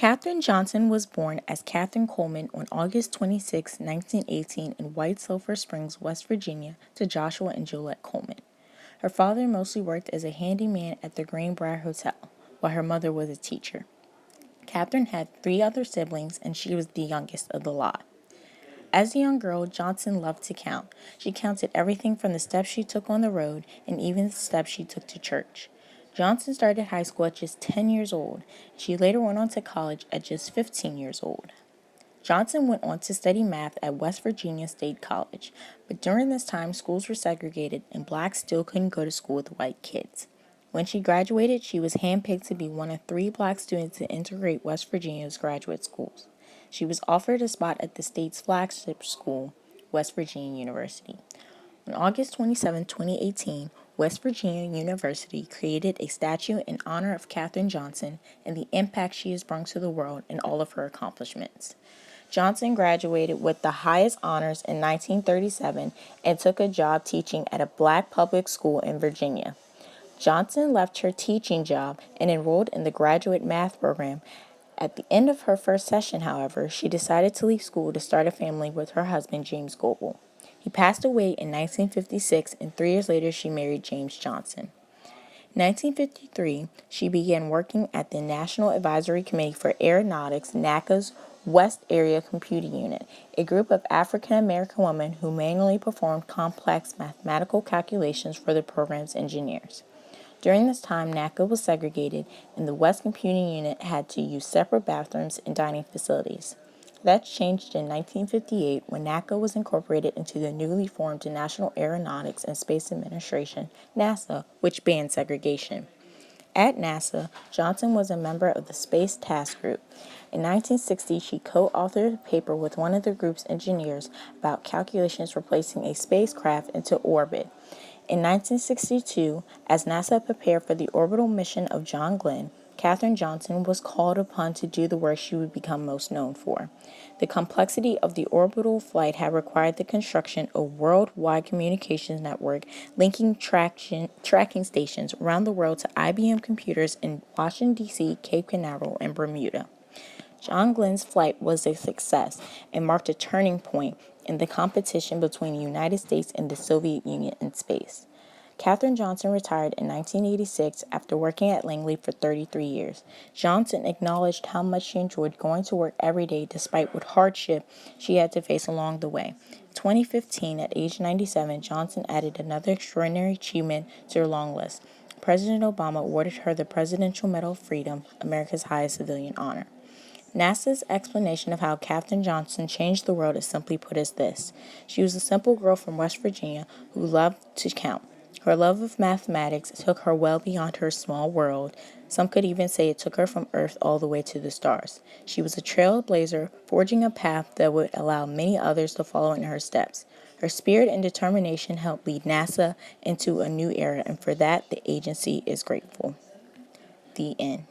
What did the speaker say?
Katherine Johnson was born as Katherine Coleman on August 26, 1918 in White Sulphur Springs, West Virginia, to Joshua and Juliet Coleman. Her father mostly worked as a handyman at the Greenbrier Hotel, while her mother was a teacher. Katherine had 3 other siblings, and she was the youngest of the lot. As a young girl, Johnson loved to count. She counted everything from the steps she took on the road and even the steps she took to church. Johnson started high school at just 10 years old. She later went on to college at just 15 years old. Johnson went on to study math at West Virginia State College, but during this time, schools were segregated and blacks still couldn't go to school with white kids. When she graduated, she was handpicked to be one of 3 black students to integrate West Virginia's graduate schools. She was offered a spot at the state's flagship school, West Virginia University. On August 27, 2018, West Virginia University created a statue in honor of Katherine Johnson and the impact she has brought to the world and all of her accomplishments. Johnson graduated with the highest honors in 1937 and took a job teaching at a black public school in Virginia. Johnson left her teaching job and enrolled in the graduate math program. At the end of her first session, however, she decided to leave school to start a family with her husband, James Goebel. He passed away in 1956, and 3 years later she married James Johnson. In 1953, she began working at the National Advisory Committee for Aeronautics, NACA's West Area Computing Unit, a group of African American women who manually performed complex mathematical calculations for the program's engineers. During this time, NACA was segregated, and the West Computing Unit had to use separate bathrooms and dining facilities. That changed in 1958 when NACA was incorporated into the newly formed National Aeronautics and Space Administration, NASA, which banned segregation. At NASA, Johnson was a member of the Space Task Group. In 1960, she co-authored a paper with one of the group's engineers about calculations for placing a spacecraft into orbit. In 1962, as NASA prepared for the orbital mission of John Glenn, Katherine Johnson was called upon to do the work she would become most known for. The complexity of the orbital flight had required the construction of a worldwide communications network linking tracking stations around the world to IBM computers in Washington, D.C., Cape Canaveral, and Bermuda. John Glenn's flight was a success and marked a turning point in the competition between the United States and the Soviet Union in space. Katherine Johnson retired in 1986 after working at Langley for 33 years. Johnson acknowledged how much she enjoyed going to work every day despite what hardship she had to face along the way. In 2015, at age 97, Johnson added another extraordinary achievement to her long list. President Obama awarded her the Presidential Medal of Freedom, America's highest civilian honor. NASA's explanation of how Katherine Johnson changed the world is simply put as this. She was a simple girl from West Virginia who loved to count. Her love of mathematics took her well beyond her small world. Some could even say it took her from Earth all the way to the stars. She was a trailblazer, forging a path that would allow many others to follow in her steps. Her spirit and determination helped lead NASA into a new era, and for that, the agency is grateful. The end.